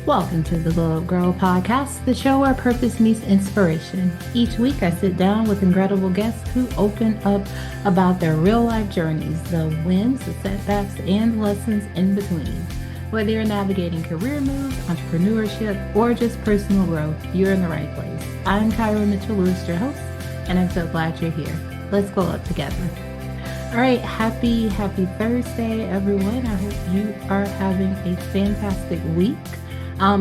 Welcome to the Gyrl podcast, the show where purpose meets inspiration. Each week, I sit down with incredible guests who open up about their real life journeys, the wins, the setbacks, and the lessons in between. Whether you're navigating career moves, entrepreneurship, or just personal growth, you're in the right place. I'm Kyra Mitchell Lewis, your host, and I'm so glad you're here. Let's go up together. All right, happy Thursday, everyone. I hope you are having a fantastic week.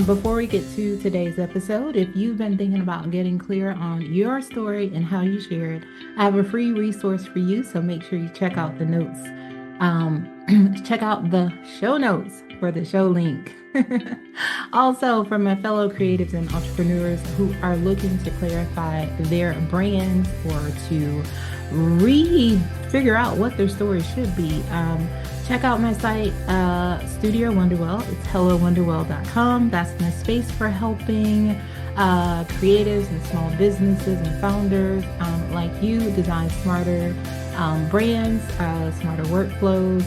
Before we get to today's episode, if you've been thinking about getting clear on your story and how you share it, I have a free resource for you. So make sure you check out the notes. Check out the show notes for the show link. Also, for my fellow creatives and entrepreneurs who are looking to clarify their brands or to figure out what their story should be, check out my site, Studio Wonderwell. It's hellowonderwell.com. That's my space for helping creatives and small businesses and founders like you design smarter brands, smarter workflows,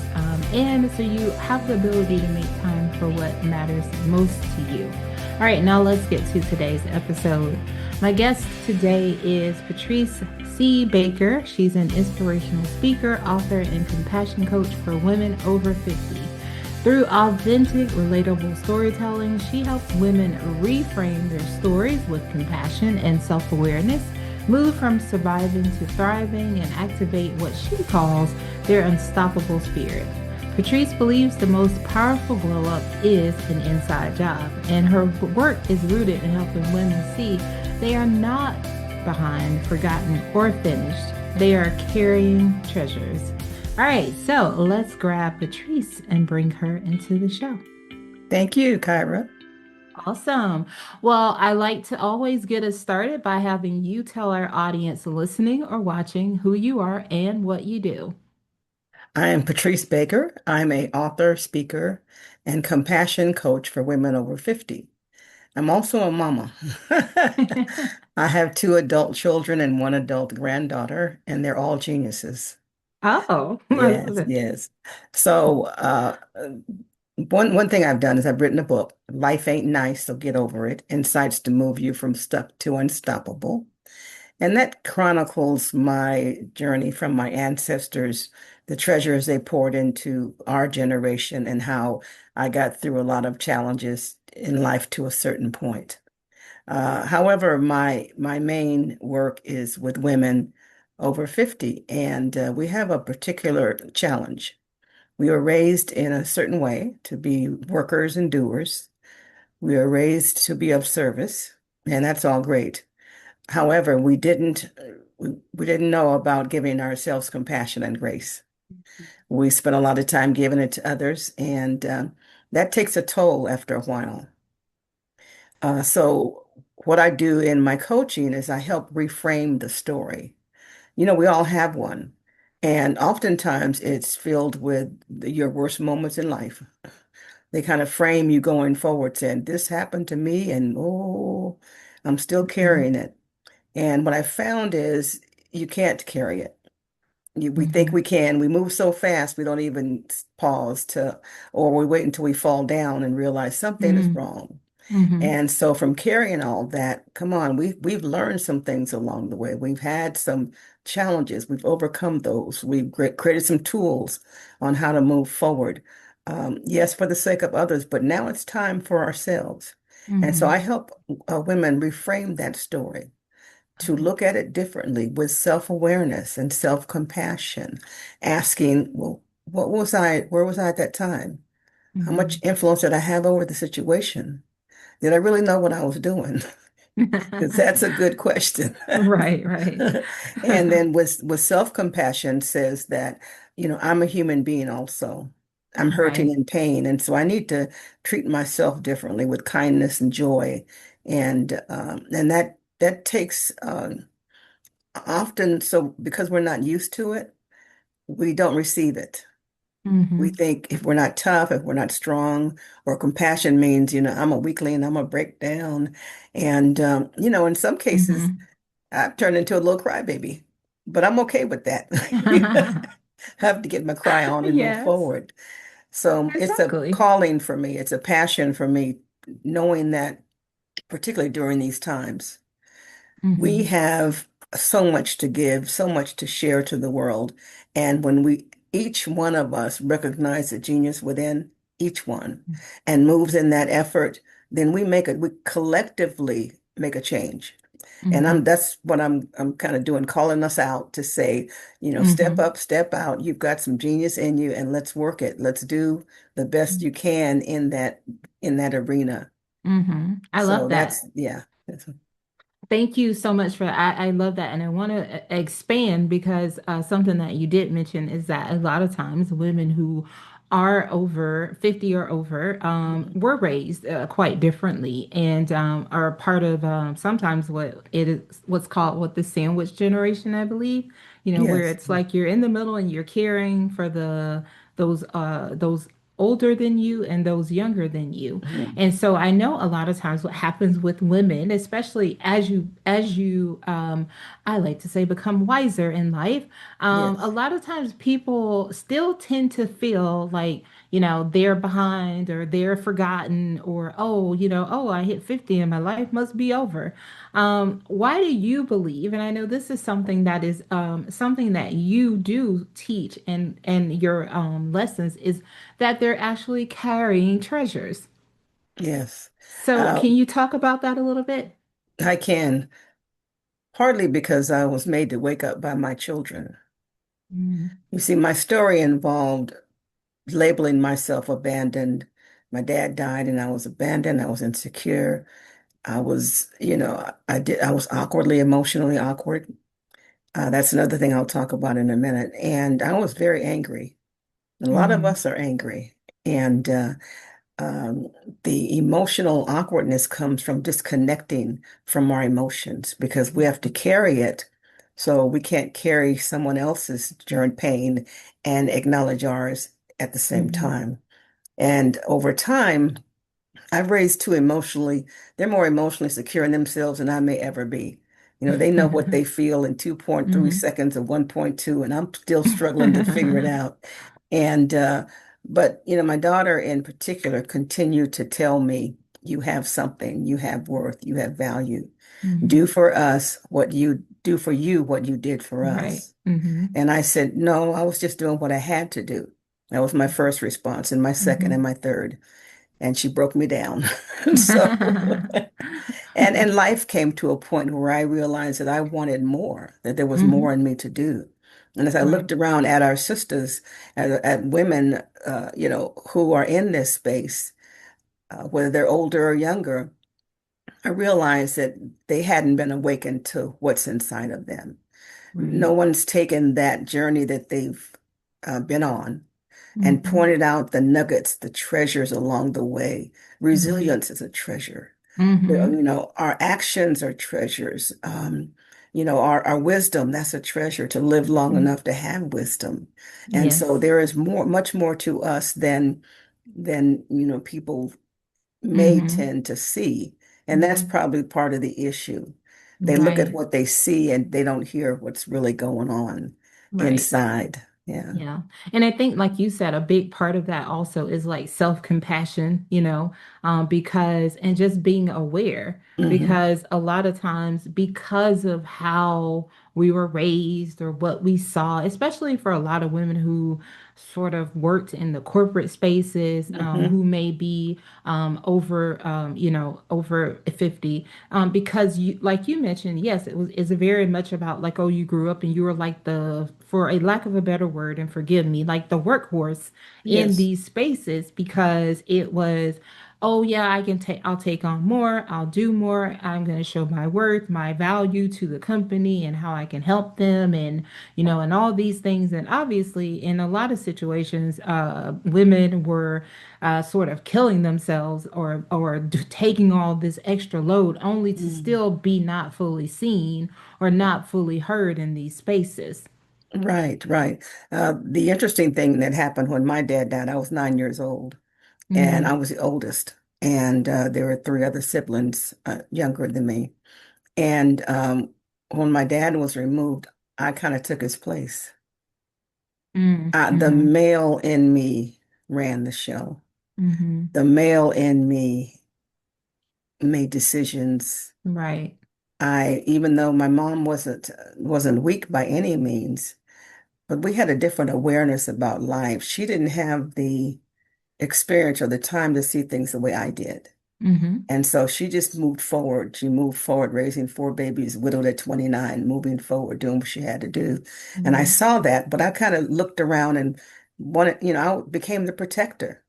and so you have the ability to make time for what matters most to you. All right, now let's get to today's episode. My guest today is Patrice C. Baker. She's an inspirational speaker, author, and compassion coach for women over 50. Through authentic, relatable storytelling, she helps women reframe their stories with compassion and self-awareness, move from surviving to thriving, and activate what she calls their unstoppable spirit. Patrice believes the most powerful glow up is an inside job, and her work is rooted in helping women see they are not behind, forgotten, or finished. They are carrying treasures. All right, so let's grab Patrice and bring her into the show. Thank you, Kyra. Awesome. Well, I like to always get us started by having you tell our audience listening or watching who you are and what you do. I am Patrice Baker. I'm a author, speaker, and compassion coach for women over 50. I'm also a mama. I have two adult children and one adult granddaughter, and they're all geniuses. Oh, I love Yes, it. yes. So, one thing I've done is I've written a book, Life Ain't Nice, so Get Over It, Insights to Move You from Stuck to Unstoppable. And that chronicles my journey from my ancestors, the treasures they poured into our generation, and how I got through a lot of challenges in life to a certain point. However, my main work is with women over 50, and we have a particular challenge. We were raised in a certain way to be workers and doers. We were raised to be of service, and that's all great. However, we didn't know about giving ourselves compassion and grace. We spent a lot of time giving it to others, and that takes a toll after a while. So what I do in my coaching is I help reframe the story. We all have one, and oftentimes it's filled with your worst moments in life. They kind of frame you going forward, saying, "This happened to me, and oh, I'm still Mhm, carrying it." And what I found is you can't carry it. We think mhm, we can. We move so fast, we don't even pause or we wait until we fall down and realize something is mhm, wrong. mhm, And so from carrying all that, come on, we've learned some things along the way. We've had some challenges. We've overcome those. We've created some tools on how to move forward. Yes, for the sake of others, but now it's time for ourselves. And so I mhm. help women reframe that story to look at it differently with self-awareness and self-compassion, asking, well, where was I at that time? How much Mhm. influence did I have over the situation? Did I really know what I was doing? Because that's a good question. Right, right. And then with self-compassion says that, I'm a human being also. I'm hurting Right. in pain. And so I need to treat myself differently with kindness and joy. And that takes often, so because we're not used to it, we don't receive it. We Hmm. think if we're not tough, if we're not strong, or compassion means, I'm a weakling, I'm a breakdown. And, in some cases, Hmm. I've turned into a little crybaby, but I'm okay with that. Have to get my cry on and move Yes, forward. So it's a exactly. calling for me. It's a passion for me knowing that, particularly during these times, we Mm-hmm. have so much to give, so much to share to the world. And when each one of us recognize the genius within each one and moves in that effort, then we collectively make a change. And Mm-hmm. that's what I'm kind of doing, calling us out to say, step Mm-hmm. up, step out. You've got some genius in you and let's work it. Let's do the best you can in that arena. Mm-hmm. I So love that. that's yeah. Thank you so much for that. I love that. And I want to expand because something that you did mention is that a lot of times women who are over 50 or over were raised quite differently and are part of sometimes what's called what the sandwich generation, I believe, where Yes. it's like you're in the middle and you're caring for those older than you and those younger than you. Mhm. And so I know a lot of times what happens with women, especially as you I like to say become wiser in life, a Yes. lot of times people still tend to feel like, they're behind or they're forgotten or oh, I hit 50 and my life must be over. Why do you believe, and I know this is something that is something that you do teach and your lessons is that they're actually carrying treasures. Yes. So, Uh, can you talk about that a little bit? I can, partly because I was made to wake up by my children. Mm, You see, my story involved labeling myself abandoned. My dad died and I was abandoned. I was insecure. I was awkwardly, emotionally awkward. That's another thing I'll talk about in a minute. And I was very angry. A lot of mm, us are angry. And um, the emotional awkwardness comes from disconnecting from our emotions because we have to carry it. So we can't carry someone else's journey pain and acknowledge ours at the same mm, time. And over time, I've raised they're more emotionally secure in themselves than I may ever be. They know what they feel in 2.3 mhm. seconds of 1.2, and I'm still struggling to figure it out. And, but, my daughter in particular continued to tell me, you have something, you have worth, you have value. Mhm. Do for us what you do for you, what you did for Right. us. Mhm. And I said, no, I was just doing what I had to do. That was my first response, and my second and Mhm. my third and she broke me down. So, and life came to a point where I realized that I wanted more, that there was more Mhm. in me to do. And as I Right. looked around at our sisters, at women, who are in this space, whether they're older or younger, I realized that they hadn't been awakened to what's inside of them. Right. No one's taken that journey that they've been on and Mhm. pointed out the nuggets, the treasures along the way. Mhm. Resilience is a treasure. Mhm. Our actions are treasures. Our wisdom, that's a treasure to live long Mhm. enough to have wisdom. And so Yes. there is much more to us than people may Mhm. tend to see. And that's Mhm. probably part of the issue. They look at Right. what they see and they don't hear what's really going on Right. inside. Yeah. Yeah. And I think, like you said, a big part of that also is like self-compassion, and just being aware, Hmm. because a lot of times, because of how we were raised or what we saw, especially for a lot of women who sort of worked in the corporate spaces, Hmm. who may be over 50, because like you mentioned, yes, it's very much about like, oh, you grew up and you were like for a lack of a better word, and forgive me, like the workhorse in Yes. these spaces because it was, oh yeah, I'll take on more, I'll do more, I'm going to show my worth, my value to the company and how I can help them and all these things. And obviously, in a lot of situations, women were sort of killing themselves or taking all this extra load only to Mm. still be not fully seen or not fully heard in these spaces. Right, right. The interesting thing that happened when my dad died, I was 9 years old, and I Mm, was the oldest, and there were three other siblings younger than me. And when my dad was removed, I kind of took his place. The mm-hmm, male in me ran the show. mm-hmm, The male in me made decisions. Right. Even though my mom wasn't weak by any means, but we had a different awareness about life. She didn't have the experience or the time to see things the way I did. Mm-hmm. And so she just moved forward. She moved forward, raising four babies, widowed at 29, moving forward, doing what she had to do. And I Right. saw that, but I kind of looked around and wanted, I became the protector.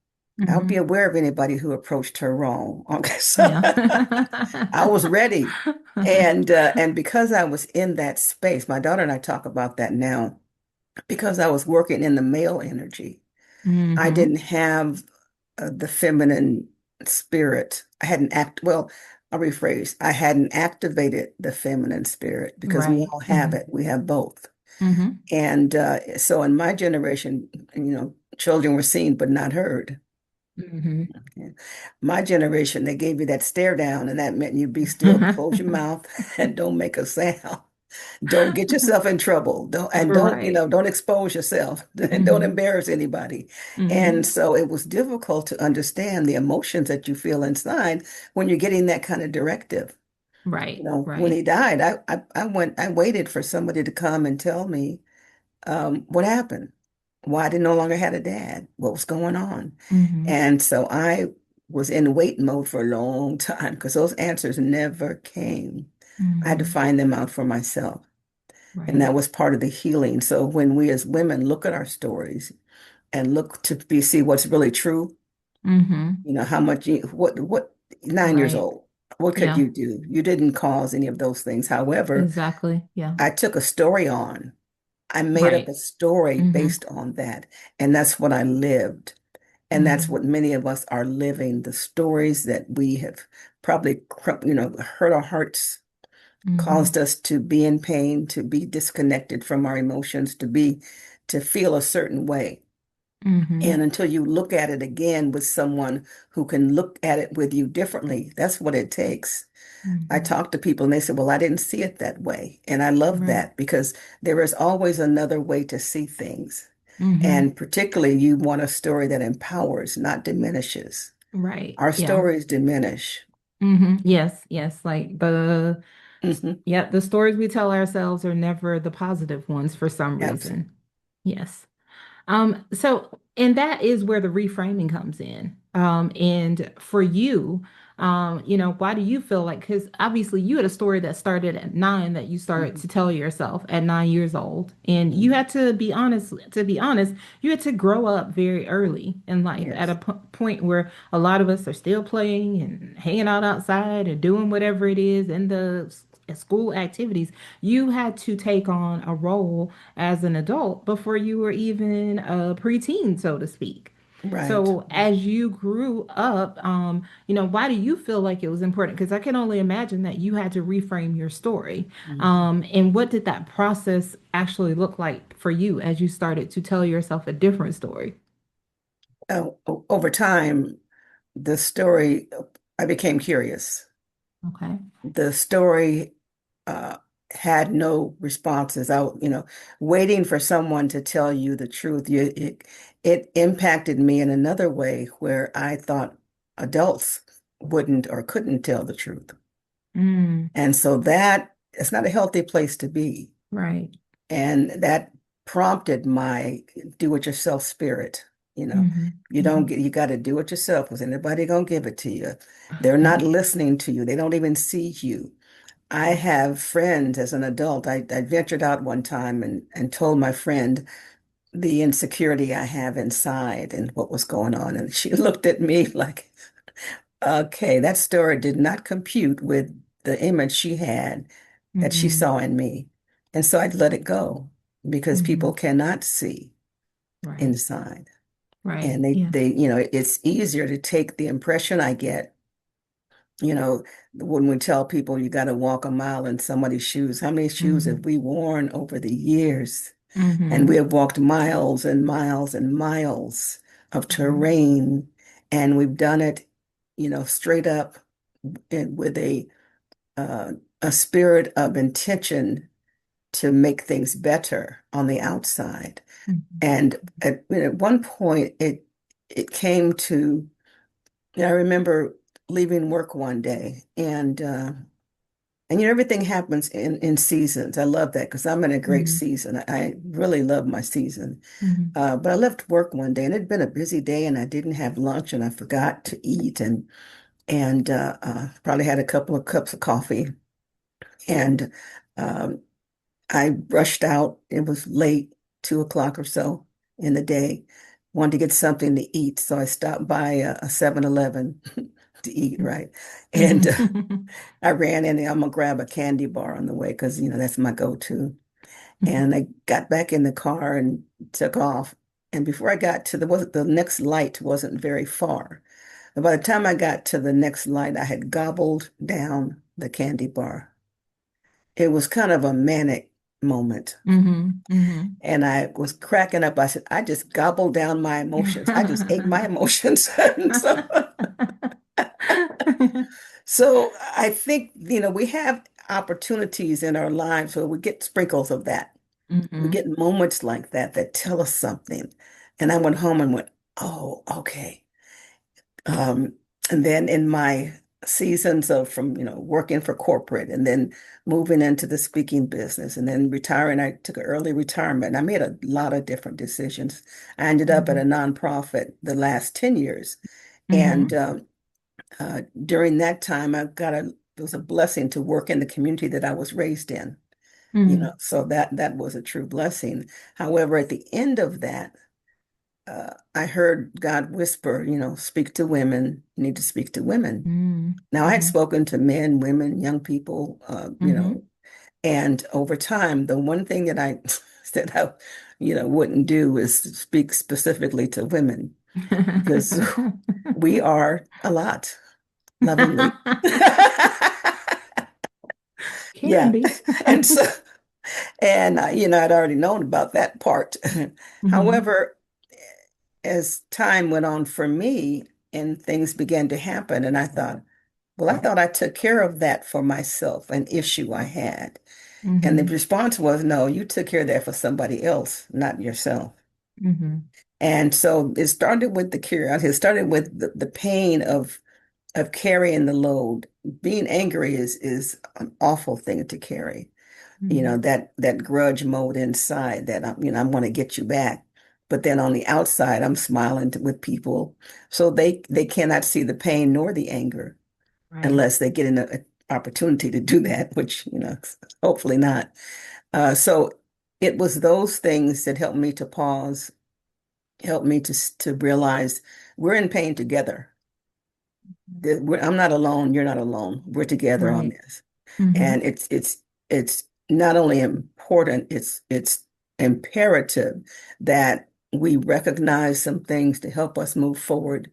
I would be Mm-hmm. aware of anybody who approached her wrong. Okay, so Yeah. I was ready. And because I was in that space, my daughter and I talk about that now, because I was working in the male energy. I Mm-hmm. didn't have the feminine spirit. Well, I'll rephrase. I hadn't activated the feminine spirit because we Right. all have Mm-hmm. it. We have both. Mm-hmm. And so in my generation, children were seen but not heard. Mm-hmm. Yeah. My generation, they gave you that stare down, and that meant you be still, close your mouth, and don't make a sound. Don't get yourself in trouble. Don't, Right. don't expose yourself. And don't Mm-hmm. embarrass anybody. And Mm-hmm. so it was difficult to understand the emotions that you feel inside when you're getting that kind of directive. Right. When Right. he died, I waited for somebody to come and tell me what happened, why I didn't no longer had a dad, what was going on. Mm-hmm. And so I was in wait mode for a long time because those answers never came. I had to Mm-hmm. find them out for myself. And Right. that was part of the healing. So when we as women look at our stories and look to see what's really true, Mm-hmm. how much what 9 years Right. old, what could Yeah. you do? You didn't cause any of those things. However, Exactly. Yeah. I took a story on. I made up a Right. story Mm-hmm. based on that. And that's what I lived. And that's Mm-hmm. what many of us are living, the stories that we have probably, hurt our hearts, Mm-hmm. caused us to be in pain, to be disconnected from our emotions, to feel a certain way. Mm-hmm. And until you look at it again with someone who can look at it with you differently, that's what it takes. I Mm-hmm. talk to people and they say, well, I didn't see it that way. And I love Right. that because there is always another way to see things. Mm-hmm. And particularly, you want a story that empowers, not diminishes. Right. Our Yeah. stories diminish. Mm-hmm. Yes. Yes. Like Hmm. the stories we tell ourselves are never the positive ones for some Absolutely. reason. Yes. And that is where the reframing comes in. And for you, why do you feel like, because obviously you had a story that started at 9 that you started Hmm. to tell yourself at 9 years old. And you Hmm. had to be honest, you had to grow up very early in life at a Yes, point where a lot of us are still playing and hanging out outside and doing whatever it is in the school activities. You had to take on a role as an adult before you were even a preteen, so to speak. right. So as you grew up, why do you feel like it was important? Because I can only imagine that you had to reframe your story. Mhm. And what did that process actually look like for you as you started to tell yourself a different story? Over time, the story, I became curious. Okay. The story uh, had no responses. Waiting for someone to tell you the truth. It impacted me in another way where I thought adults wouldn't or couldn't tell the truth. Mm, And so that it's not a healthy place to be. right. And that prompted my do it yourself spirit. Mm-hmm. You don't Mm-hmm. get, you got to do it yourself because anybody gonna give it to you. They're not Yeah. listening to you. They don't even see you. I Right. have friends as an adult. I ventured out one time and told my friend the insecurity I have inside and what was going on. And she looked at me like, okay, that story did not compute with the image she had that she Mm-hmm. saw in me. And so I'd let it go because Mm-hmm. people cannot see Right. inside. Right. And Yeah. it's easier to take the impression I get, you know, when we tell people you got to walk a mile in somebody's shoes. How many shoes Mm-hmm. have we worn over the years? And we Mm-hmm. have walked miles and miles and miles of Right. terrain, and we've done it, straight up and with uh, a spirit of intention to make things better on the outside. Mm-hmm. And at one point, it came to, I remember leaving work one day, and everything happens in seasons. I love that because I'm in a great Mm-hmm. season. I really love my season. Mm-hmm. But I left work one day, and it'd been a busy day, and I didn't have lunch, and I forgot to eat, and probably had a couple of cups of coffee, and um, I rushed out. It was late, 2 o'clock or so in the day. Wanted to get something to eat, so I stopped by a 7-Eleven to eat, right? And Mm-hmm. I ran in there. I'm gonna grab a candy bar on the way because that's my go-to. And I got back in the car and took off. And before I got to the next light wasn't very far. And by the time I got to the next light, I had gobbled down the candy bar. It was kind of a manic moment. Mm-hmm. And I was cracking up. I said, I just gobbled down my emotions. I just ate my emotions. And so I think, we have opportunities in our lives where we get sprinkles of that. We Mm-hmm. get moments like that that tell us something. And I went home and went, oh, okay. Um, and then in my seasons of from, working for corporate and then moving into the speaking business and then retiring, I took an early retirement. I made a lot of different decisions. I ended up at a nonprofit the last 10 years. And Mm-hmm. during that time, it was a blessing to work in the community that I was raised in, Mm-hmm. so that was a true blessing. However, at the end of that, I heard God whisper, speak to women, you need to speak to women. Now, I had Mm-hmm. spoken to men, women, young people, Mm-hmm. and over time, the one thing that I said I, wouldn't do is speak specifically to women because we are a lot, lovingly. Can Yeah. be. And so, and I'd already known about that part. Mm-hmm. However, as time went on for me and things began to happen, and I thought, well, I thought I took care of that for myself, an issue I had. And the Mm-hmm. response was, no, you took care of that for somebody else, not yourself. Mm-hmm. And so it started with the curiosity. It started with the pain of carrying the load. Being angry is an awful thing to carry. Mm-hmm. That grudge mode inside that I want to get you back. But then on the outside, I'm smiling with people, so they cannot see the pain nor the anger Right. unless they get an opportunity to do that, which hopefully not. So it was those things that helped me to pause, helped me to realize we're in pain together. I'm not alone. You're not alone. We're together on Right. this. Mm-hmm. And it's not only important, it's imperative that we recognize some things to help us move forward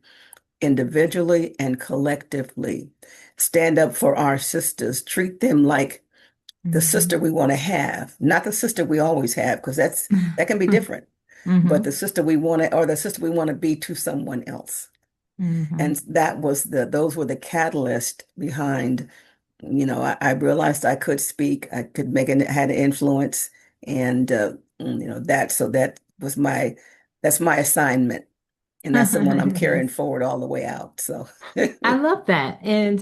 individually and collectively. Stand up for our sisters, treat them like the sister we want to have, not the sister we always have, because that can be different, but Mm-hmm. the sister we want to, or the sister we want to be to someone else. Mm-hmm. And those were the catalyst behind, I realized I could speak, I could had an influence, and that was that's my assignment, and that's the one I'm carrying Yes. forward all the way out. So, I love that. And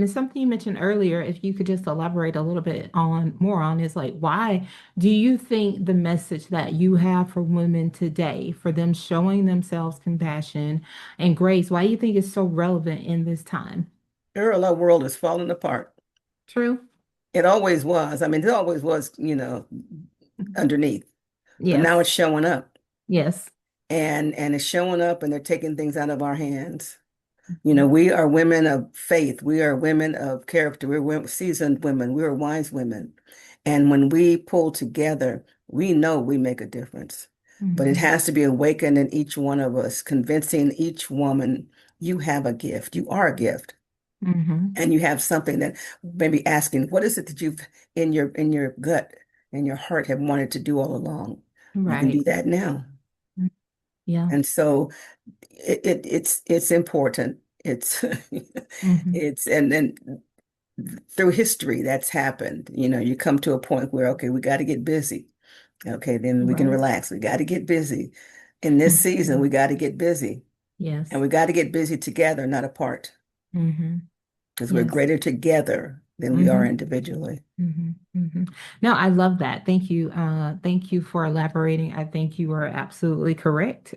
something you mentioned earlier, if you could just elaborate a little bit on more on is like, why do you think the message that you have for women today, for them showing themselves compassion and grace, why do you think it's so relevant in this time? Gyrl, our world is falling apart. True? It always was. I mean, it always was, underneath, but now it's Yes. showing up, Yes. and it's showing up, and they're taking things out of our hands. We are women of faith. We are women of character. We're seasoned women. We're wise women. And when we pull together, we know we make a difference. But it Mm-hmm. has to be awakened in each one of us, convincing each woman you have a gift. You are a gift. Mm-hmm. And you have something that maybe asking, what is it that you've in your gut and your heart have wanted to do all along? You can do Right. that now. Mm. Yeah. And so it's important. It's Mm-hmm. it's and then through history that's happened. You come to a point where okay, we got to get busy. Okay, then we can Right. relax. We got to get busy. In this season, we got to get busy, and Yes. we got to get busy together, not apart. Mm-hmm. because we're Yes. greater together than we are Mm-hmm. individually. No, I love that. Thank you. Thank you for elaborating. I think you are absolutely correct.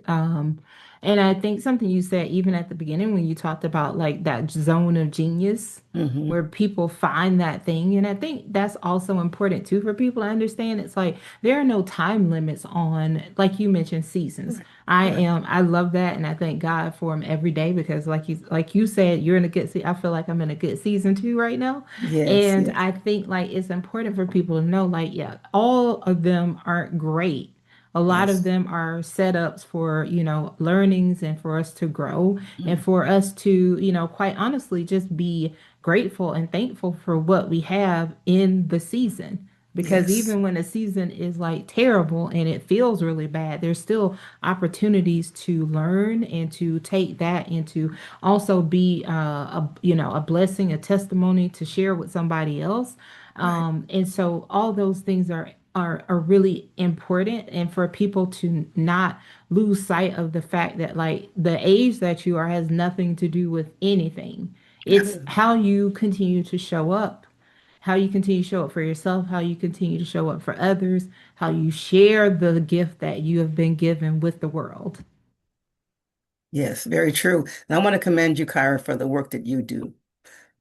And I think something you said even at the beginning when you talked about like that zone of genius Hmm. where people find that thing. And I think that's also important too for people to understand. It's like there are no time limits on, like you mentioned, seasons. Right. Right. I love that, and I thank God for him every day because, like you said, you're in a good season. I feel like I'm in a good season too right now. Yes, And yes, I think like it's important for people to know, like, yeah, all of them aren't great. A lot of yes. them are setups for, learnings and for us to grow and Mm. for us to, quite honestly, just be grateful and thankful for what we have in the season. Because Yes, even when a season is like terrible and it feels really bad, there's still opportunities to learn and to take that and to also be a blessing, a testimony to share with somebody else. right. And so all those things are really important, and for people to not lose sight of the fact that like the age that you are has nothing to do with anything. It's Absolutely. how you continue to show up, how you continue to show up for yourself, how you continue to show up for others, how you share the gift that you have been given with the world. Yes, very true. And I want to commend you, Kyra, for the work that you do.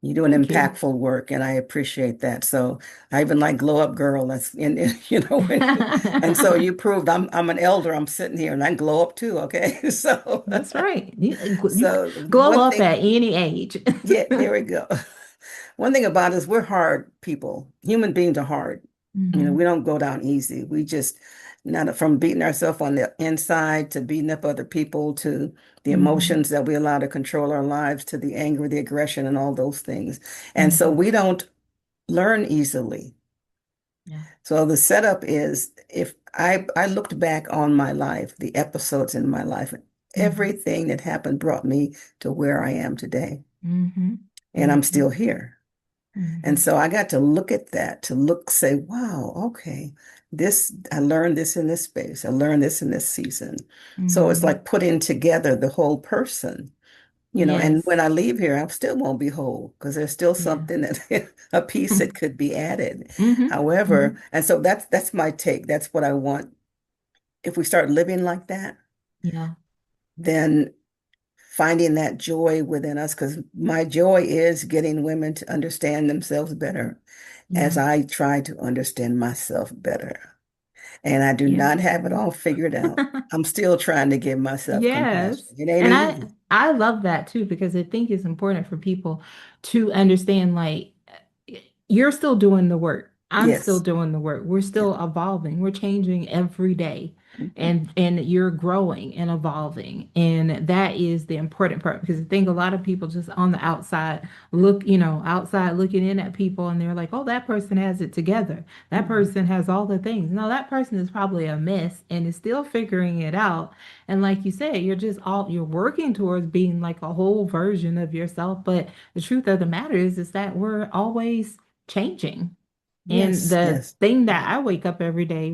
You do an Thank you. impactful work, and I appreciate that. So I even like Glow Up Girl. That's you know, and so you proved I'm an elder. I'm sitting here, and I glow up too. Okay, so That's right. You so glow one up thing, at any age. yeah, there we go. One thing about us, we're hard people. Human beings are hard. You know, Hmm. we don't go down easy. We just not from beating ourselves on the inside to beating up other people to the Hmm. emotions that we allow to control our lives to the anger, the aggression, and all those things. And so Hmm. we don't learn easily. Yeah. So the setup is if I looked back on my life, the episodes in my life, Hmm. everything that happened brought me to where I am today. Hmm. And I'm Hmm. still here. And Hmm. so I got to look at that, to look, say, wow, okay, I learned this in this space. I learned this in this season. So it's Hmm. like putting together the whole person, and when Yes. I leave here, I still won't be whole because there's still Yeah. something that a piece that could be added. Hmm. However, Hmm. and so that's my take. That's what I want. If we start living like that, Yeah. then finding that joy within us, because my joy is getting women to understand themselves better as Yeah. I try to understand myself better. And I do Yeah. not have it all figured out. I'm still trying to give myself compassion. Yes. It ain't And I easy. I love that too because I think it's important for people to understand like you're still doing the work. I'm still Yes. doing the work. We're Yeah. still evolving. We're changing every day. Mhm. And you're growing and evolving. And that is the important part because I think a lot of people just on the outside outside looking in at people and they're like, "Oh, that person has it together. That Mhm. person has all the things." No, that person is probably a mess and is still figuring it out. And like you said, you're working towards being like a whole version of yourself, but the truth of the matter is that we're always changing. And Yes. the Yes. thing that Right. I wake up every day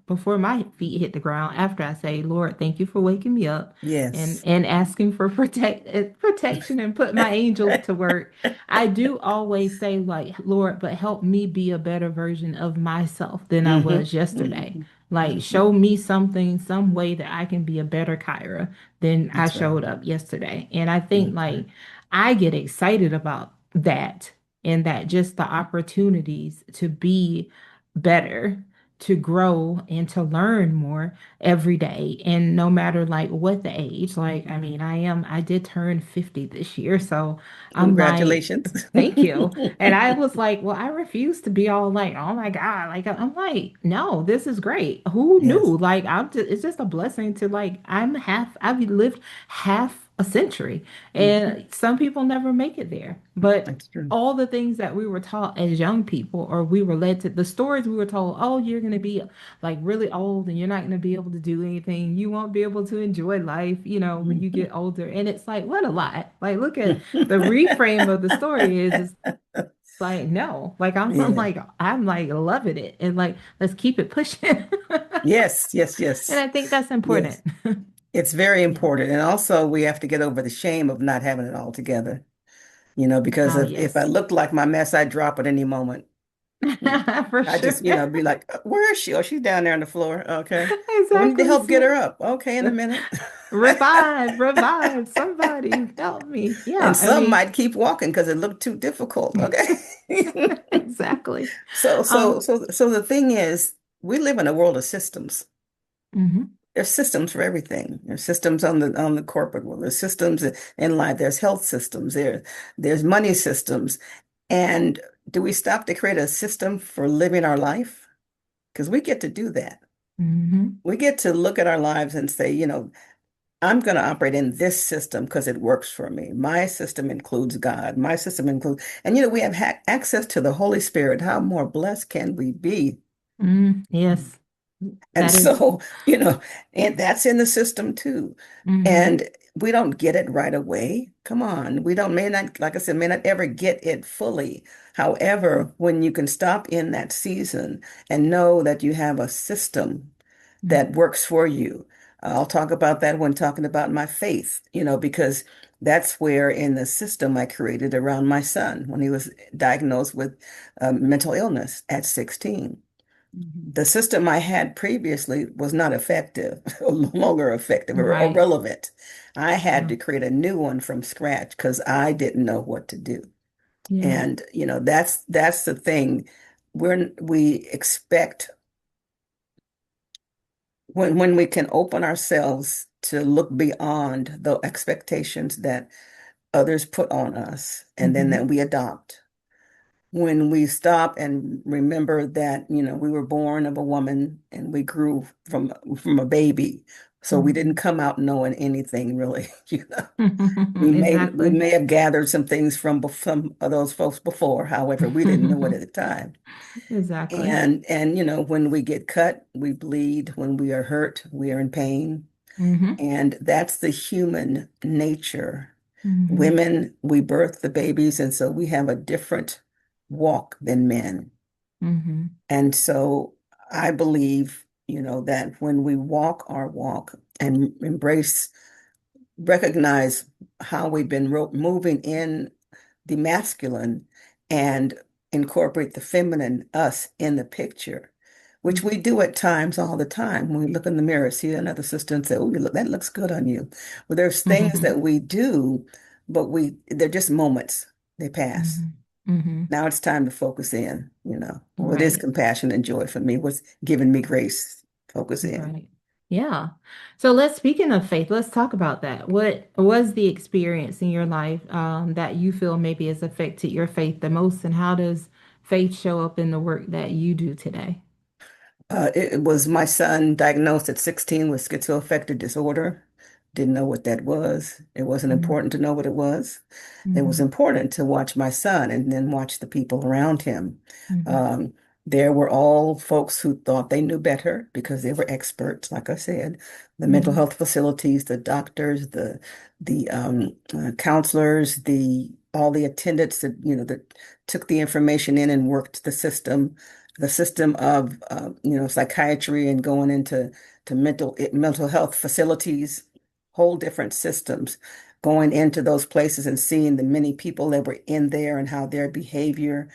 before my feet hit the ground, after I say, Lord, thank you for waking me up Yes. and asking for protection and put my angels to work, I do always say, like, Lord, but help me be a better version of myself than I Hmm. was yesterday. Hmm. Like, Hmm. show me something, some way that I can be a better Kyra than I That's right. showed up yesterday. And I think, That's right. like, I get excited about that and that just the opportunities to be better, to grow and to learn more every day. And no matter like what the age, like I did turn 50 this year. So I'm like, Congratulations. thank you. And I was like, well, I refuse to be all like, oh my God. Like I'm like, no, this is great. Who Yes. knew? Like it's just a blessing to like I've lived half a century. Hmm. And some people never make it there. But That's true. all the things that we were taught as young people, or we were led to the stories we were told, oh, you're going to be like really old and you're not going to be able to do anything. You won't be able to enjoy life, when you get older. And it's like, what a lie. Like, look at the reframe of the story is like, no, like Yeah. I'm like loving it. And like, let's keep it pushing. Yes. Yes. And Yes. I think that's important. Yes. It's very Yeah. important. And also, we have to get over the shame of not having it all together. because Oh, if I yes. looked like my mess, I'd drop at any moment. For I sure. just, be like, where is she? Oh, she's down there on the floor. Okay. We need to Exactly. help get her up. Okay, in a minute. Revive, revive, somebody help me. Yeah, And I some mean, might keep walking because it looked too difficult. Okay. exactly. Um, So the thing is, we live in a world of systems. mhm, There's systems for everything. There's systems on the corporate world. There's systems in life. There's health systems. There's money systems. And do we stop to create a system for living our life? Because we get to do that. mhm, We get to look at our lives and say, I'm going to operate in this system because it works for me. My system includes God. My system includes, and we have access to the Holy Spirit. How more blessed can we be? yes, And that is. so, and that's in the system too. Mhm, And we don't get it right away. Come on. We don't, may not, like I said, may not ever get it fully. However, when you can stop in that season and know that you have a system that mhm, works for you. I'll talk about that when talking about my faith, because that's where in the system I created around my son when he was diagnosed with mental illness at 16. mhm. The system I had previously was not effective, no longer effective or Right. irrelevant. I had Yeah. to create a new one from scratch because I didn't know what to do. Yeah. And that's the thing. We expect when we can open ourselves to look beyond the expectations that others put on us and then that Mhm, we adopt. When we stop and remember that, we were born of a woman and we grew from a baby. So we didn't mhm. come out knowing anything really, We Exactly. may have gathered some things from those folks before. However, we didn't know it at the time. Exactly. And when we get cut, we bleed. When we are hurt, we are in pain. Mhm, And that's the human nature. mhm, Women, we birth the babies, and so we have a different walk than men. mhm, And so I believe, that when we walk our walk and recognize how we've been moving in the masculine and incorporate the feminine us in the picture, which we do at times all the time. When we look in the mirror, see another sister and say, "Oh, that looks good on you." Well, there's things mhm, that we do, but they're just moments. They pass. mhm, mhm. Now it's time to focus in, Well, it is Right. compassion and joy for me. What's giving me grace? Focus in. Right. Yeah. So speaking of faith, let's talk about that. What was the experience in your life that you feel maybe has affected your faith the most, and how does faith show up in the work that you do today? It was my son diagnosed at 16 with schizoaffective disorder. Didn't know what that was. It wasn't Mm-hmm. important to know what it was. It was Mm-hmm. important to watch my son and then watch the people around him. Mm-hmm. Um, there were all folks who thought they knew better because they were experts, like I said, the mental Mm-hmm. health facilities, the doctors, the counselors, the all the attendants that that took the information in and worked the system of psychiatry and going into to mental health facilities, whole different systems, going into those places and seeing the many people that were in there and how their behavior,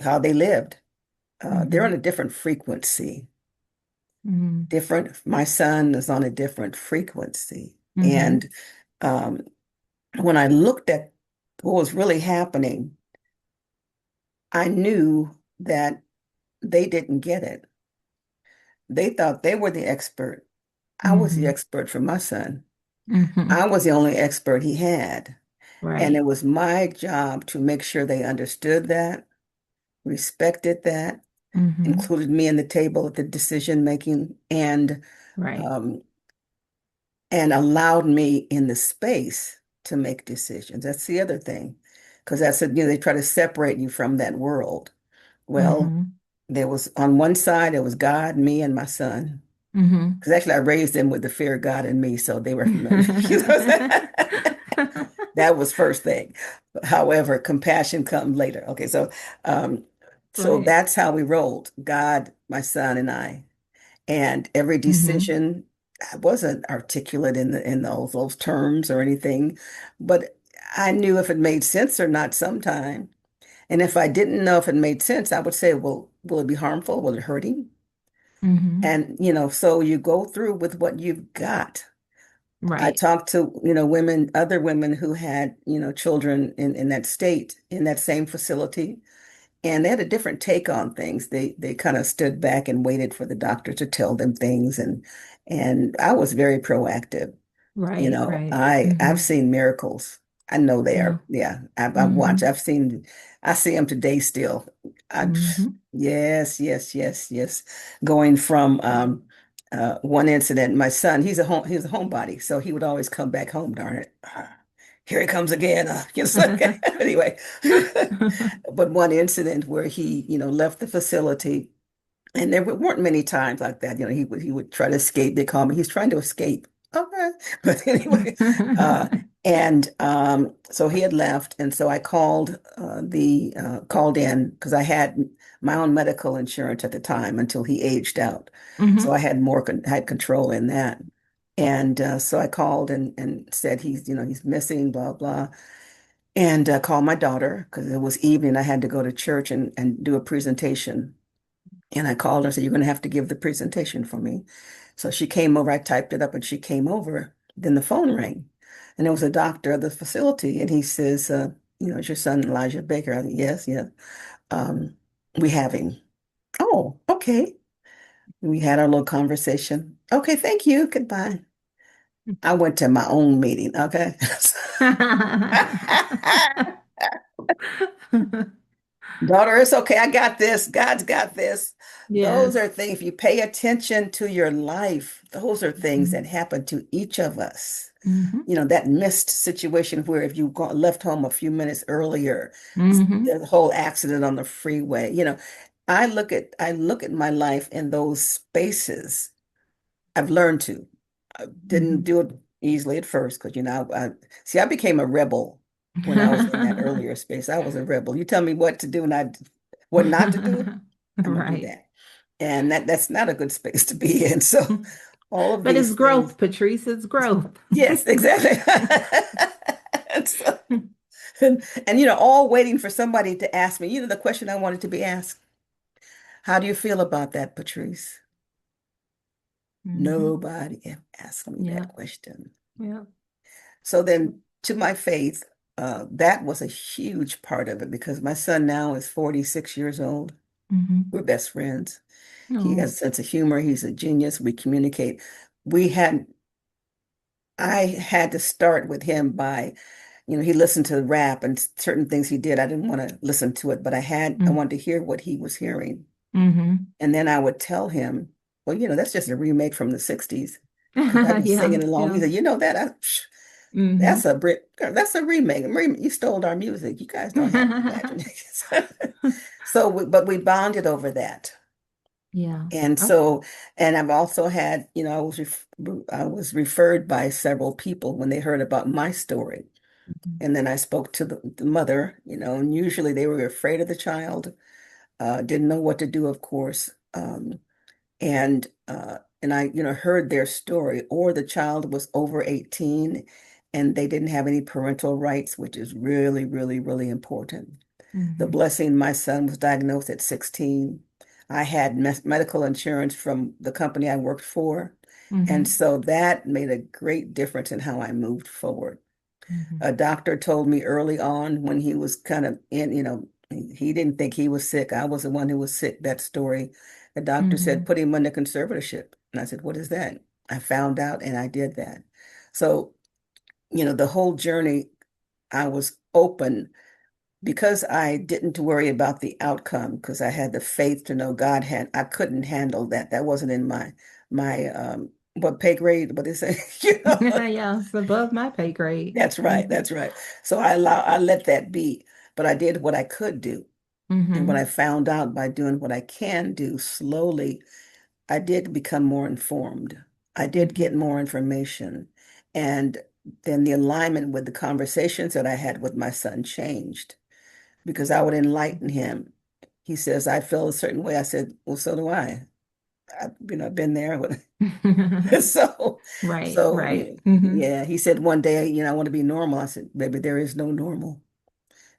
how they lived. They're on Mm-hmm. a different frequency. Mm-hmm. Different. My son is on a different frequency, Mm-hmm. and um, when I looked at what was really happening, I knew that they didn't get it. They thought they were the expert. I was the Mm-hmm. expert for my son. Mm-hmm. I was the only expert he had. And it Right. was my job to make sure they understood that, respected that, Mm-hmm. included me in the table at the decision making, Right. um, and allowed me in the space to make decisions. That's the other thing. Because they try to separate you from that world. Well, Mm-hmm. there was on one side, it was God, me, and my son. Mm-hmm. Because actually, I raised them with the fear of God in me, so they were familiar. That was first thing. However, compassion comes later. Okay, um, so Right. that's how we rolled. God, my son, and I. And every Mm-hmm. decision, I wasn't articulate in those terms or anything, but I knew if it made sense or not sometime. And if I didn't know if it made sense, I would say, well, will it be harmful? Will it hurt him? Mm-hmm. And, so you go through with what you've got. I Right. talked to, women, other women who had, children in that state, in that same facility, and they had a different take on things. They kind of stood back and waited for the doctor to tell them things, and I was very proactive. Right. Right. I've Mm-hmm. seen miracles. I know they Yeah. are. Yeah, I've watched. Mm-hmm. I see them today still. I, Mm-hmm. yes, yes, yes, yes. Going from one incident, my son, he's a homebody, so he would always come back home. Darn it, here he comes again. Anyway, but one incident where he, left the facility, and there weren't many times like that. He would try to escape. They call me. He's trying to escape. Okay. But anyway, uh, and so he had left, and so I called in because I had my own medical insurance at the time until he aged out. So I Mm-hmm. had had control in that. And so I called and said he's missing, blah blah, and called my daughter because it was evening. I had to go to church and do a presentation. And I called her and said, "You're going to have to give the presentation for me." So she came over, I typed it up and she came over. Then the phone rang. And it was a doctor of the facility. And he says, "Is your son Elijah Baker?" I said, "Yes, yes. Um, we have him." "Oh, okay." We had our little conversation. "Okay, thank you. Goodbye." I went to my own meeting. Okay. Daughter, it's okay. I got this. God's got this. Those are Yes. things, if you pay attention to your life, those are things Mm-hmm. that happen to each of us. Mm-hmm. That missed situation where if you left home a few minutes earlier, Mm-hmm. the whole accident on the freeway, I look at my life in those spaces. I've learned to. I didn't do it easily at first because, see, I became a rebel when I was in that Mm-hmm. earlier space. I was a rebel. You tell me what to do and what not to do, I'm gonna do Right. that. And that's not a good space to be in. So all of But it's these things, growth, Patrice. It's growth. yes, exactly. And, so, and all waiting for somebody to ask me, the question I wanted to be asked. How do you feel about that, Patrice? Mm-hmm. Nobody ever asked me that Yeah. question. Yeah. So then, to my faith, that was a huge part of it because my son now is 46 years old. Mm-hmm. We're best friends. He Oh. has a sense of humor. He's a genius. We communicate. We had, I had to start with him by, he listened to rap and certain things he did. I didn't want to listen to it, but I wanted to hear what he was hearing. Mm-hmm. And then I would tell him, well, that's just a remake from the 60s because I'd be Yeah. singing along. He Yeah. said, you know that? Mm-hmm. That's a remake. You stole our music. You guys don't have imagination. So, but we bonded over that. Yeah. And Okay. so, and I've also had, I was referred by several people when they heard about my story. Mhm. And then I spoke to the mother, and usually they were afraid of the child, didn't know what to do, of course. And I, heard their story, or the child was over 18 and they didn't have any parental rights, which is really, really, really important. The Mhm. blessing, my son was diagnosed at 16. I had medical insurance from the company I worked for. And Mhm. so that made a great difference in how I moved forward. Mhm. A doctor told me early on when he was kind of in, he didn't think he was sick. I was the one who was sick, that story. The doctor said, Mhm. put him under conservatorship. And I said, what is that? I found out and I did that. So, the whole journey, I was open because I didn't worry about the outcome because I had the faith to know I couldn't handle that. That wasn't in my what pay grade, what they say, Yeah, it's above my pay grade. That's right, Mhm. that's right. So I let that be, but I did what I could do. And what I Mhm. found out by doing what I can do slowly, I did become more informed. I did get Mhm. more information. And then the alignment with the conversations that I had with my son changed because I would enlighten him. He says, I feel a certain way. I said, well, so do I. I've been there. So, Right, so right. yeah, Hmm. yeah. He said one day, I want to be normal. I said, baby, there is no normal.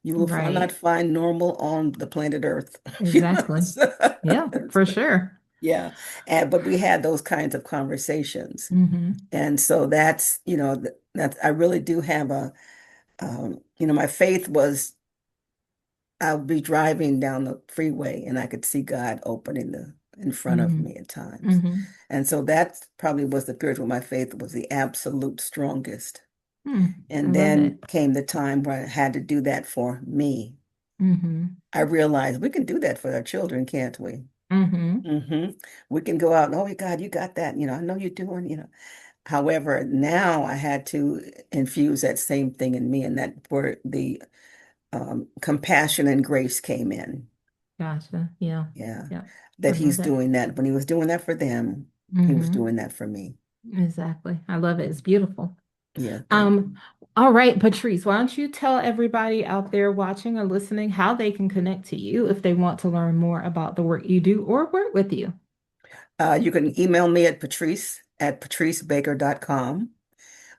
You will not Right. find normal on the planet Earth. Exactly. Yeah, for sure. Yeah. But we had those kinds of conversations. Hmm. And so that I really do have my faith was I'll be driving down the freeway and I could see God opening the in front of Hmm. me at times. Hmm. And so that probably was the period where my faith was the absolute strongest. I And love then it. came the time where I had to do that for me. Hmm. I realized we can do that for our children, can't we? Hmm. We can go out and, oh, God, you got that. I know you're doing. However, now I had to infuse that same thing in me, and that where the compassion and grace came in. Gotcha. Yeah. Yeah, Yeah. I that love he's it. doing that. When he was doing that for them, he was Hmm. doing that for me. Exactly. I love it. It's beautiful. Yeah, thank Um, you. all right, Patrice, why don't you tell everybody out there watching or listening how they can connect to you if they want to learn more about the work you do or work with you? You can email me at patricebaker.com.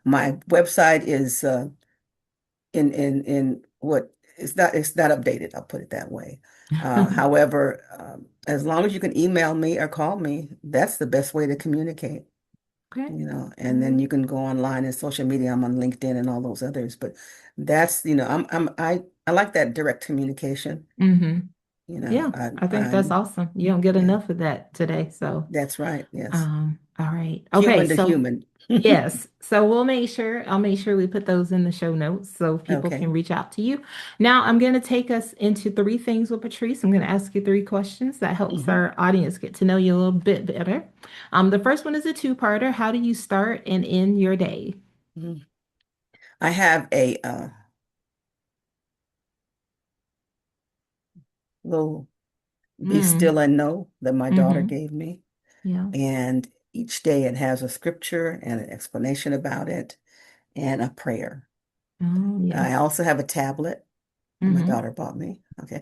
My website is in what it's not updated. I'll put it that way. However, as long as you can email me or call me, that's the best way to communicate. Okay. All And then right. you can go online and social media. I'm on LinkedIn and all those others, but that's, I like that direct communication. Mm-hmm. You know, Yeah, I, I think that's I'm, awesome. You don't get yeah, enough of that today. So, that's right. Yes. all right. Okay, Human to so human. yes. So I'll make sure we put those in the show notes so people can Okay. reach out to you. Now, I'm going to take us into three things with Patrice. I'm going to ask you three questions that helps hmm our audience get to know you a little bit better. The first one is a two-parter. How do you start and end your day? I have a little be Mm, still and know that my daughter mm-hmm. gave me. Yeah. And each day it has a scripture and an explanation about it and a prayer. Oh, I yes. also have a tablet that my Mm-hmm. daughter bought me. Okay.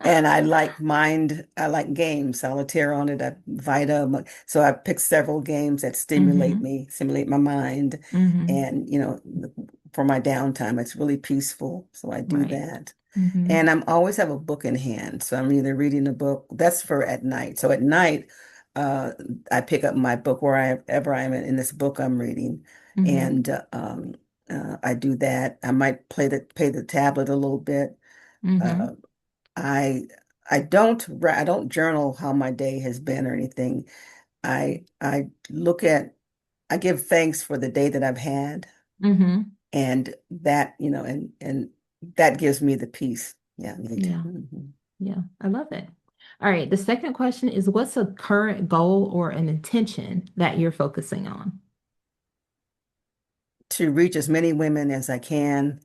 And I like games, solitaire on it, I Vita. So I picked several games that Mm-hmm. stimulate my mind. Mm-hmm. And, for my downtime, it's really peaceful. So I do Right. that. Mm-hmm. And I'm always have a book in hand. So I'm either reading a book, that's for at night. So at night, uh, I pick up my book wherever I am in this book I'm reading. Mm-hmm. And I do that. I might play the tablet a little bit. Mm-hmm. Uh, I I don't journal how my day has been or anything. I look at I give thanks for the day that I've had, Mm-hmm. and that and that gives me the peace. Yeah, I need. Yeah. Yeah. I love it. All right. The second question is what's a current goal or an intention that you're focusing on? To reach as many women as I can,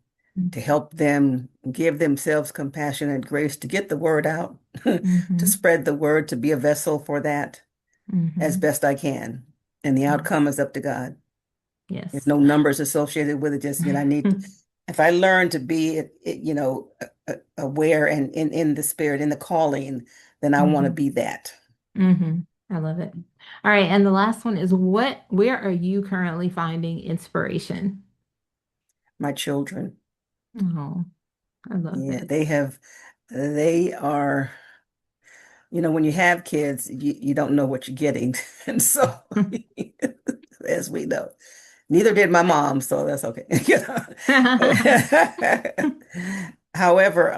to help them give themselves compassion and grace, to get the word out, to Mm-hmm. spread the word, to be a vessel for that as Mm-hmm. best I can. And the Yeah. outcome is up to God. There's Yes. no numbers associated with it. Just, if I learn to be, aware and in the spirit, in the calling, then I want to Mm-hmm. be that. Mm-hmm. I love it. All right. And the last one is where are you currently finding inspiration? My children, Oh, I love yeah, it. they are, when you have kids, you don't know what you're getting. And so, as we know, neither did my mom, so that's okay. However,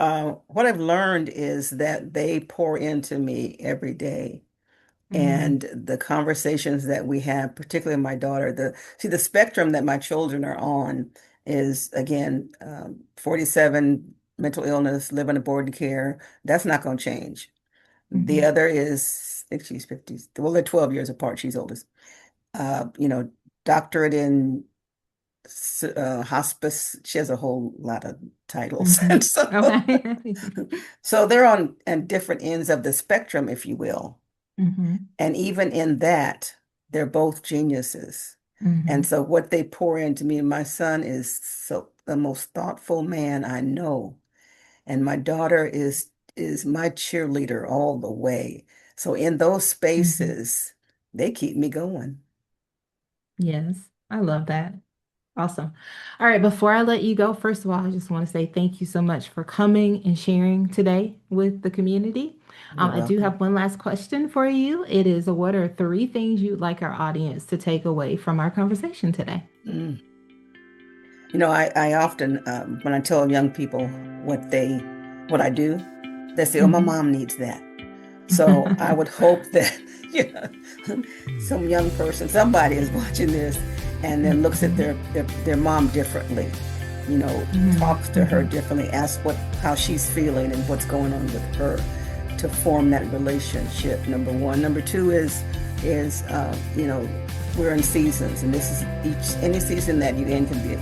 what I've learned is that they pour into me every day. Mm, And the conversations that we have, particularly my daughter, the spectrum that my children are on is again, 47, mental illness, living in board and care. That's not going to change. The mhm, other is, I think she's 50, well, they're 12 years apart. She's oldest. Uh, you know, doctorate in hospice. She has a whole lot of titles. And mhm. Okay. so they're on different ends of the spectrum, if you will. Mhm, And even in that, they're both geniuses. And mhm, so what they pour into me, my son is so the most thoughtful man I know. And my daughter is my cheerleader all the way. So in those Mhm. spaces, they keep me going. Yes, I love that. Awesome. All right, before I let you go, first of all, I just want to say thank you so much for coming and sharing today with the community. You're I do welcome. have one last question for you. It is, what are three things you'd like our audience to take away from our conversation today? Mm. I often, when I tell young people what I do, they say, "Oh, my Mhm. mom needs that." So I would hope that, yeah, some young person, somebody is watching this and then looks at Mhm. their mom differently, Mhm. talks to her Mhm. differently, asks how she's feeling and what's going on with her to form that relationship. Number one. Number two is we're in seasons, and this is any season that you in can be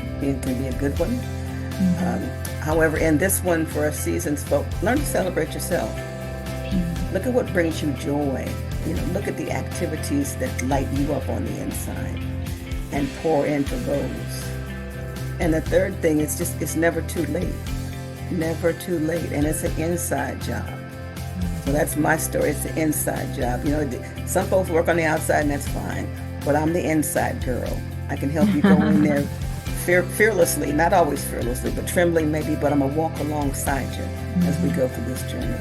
a good one. Mhm. Um, However, in this one for us seasons folk, learn to celebrate yourself. Mhm. Look at what brings you joy. Look at the activities that light you up on the inside and pour into those. And the third thing is just, it's never too late. Never too late. And it's an inside job. So Mhm. that's my story. It's an inside job. Some folks work on the outside and that's fine, but I'm the inside girl. I can help you go in there fearlessly, not always fearlessly, but trembling maybe, but I'm going to walk alongside you as we Mhm. go through this journey.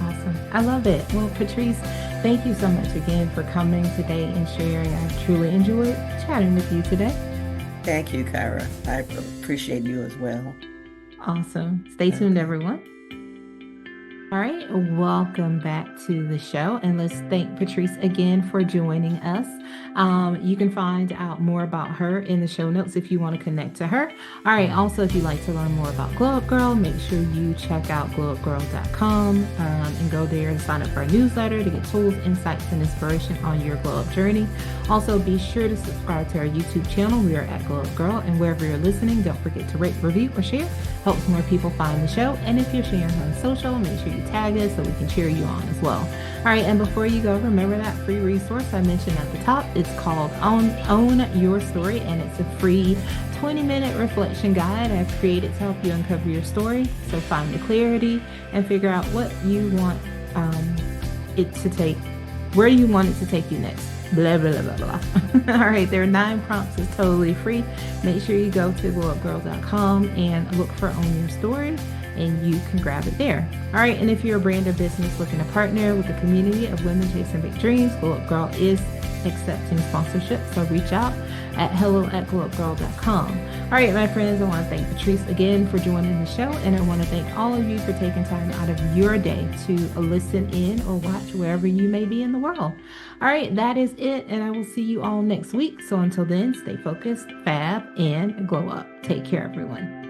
Awesome. I love it. Well, Patrice, thank you so much again for coming today and sharing. I truly enjoyed chatting with you today. Thank you, Kyra. I appreciate you as well. Awesome. Stay tuned, Okay. everyone. All right, welcome back to the show. And let's thank Patrice again for joining us. You can find out more about her in the show notes if you want to connect to her. All right, also, if you'd like to learn more about Glow Up Girl, make sure you check out glowupgirl.com and go there and sign up for our newsletter to get tools, insights, and inspiration on your glow up journey. Also, be sure to subscribe to our YouTube channel. We are at Glow Up Girl, and wherever you're listening, don't forget to rate, review, or share. Helps more people find the show. And if you're sharing on social, make sure you tag us so we can cheer you on as well. All right, and before you go, remember that free resource I mentioned at the top. It's called Own Your Story, and it's a free 20-minute reflection guide I've created to help you uncover your story. So find the clarity and figure out what you want it to take, where you want it to take you next. Blah, blah, blah, blah, blah. All right, there are 9 prompts. It's totally free. Make sure you go to glowupgirl.com and look for Own Your Story, and you can grab it there. All right, and if you're a brand or business looking to partner with a community of women chasing big dreams, Glow Up Girl is accepting sponsorship. So reach out at hello@glowupgirl.com. All right, my friends, I want to thank Patrice again for joining the show, and I want to thank all of you for taking time out of your day to listen in or watch wherever you may be in the world. All right, that is it, and I will see you all next week. So until then, stay focused, fab, and glow up. Take care, everyone.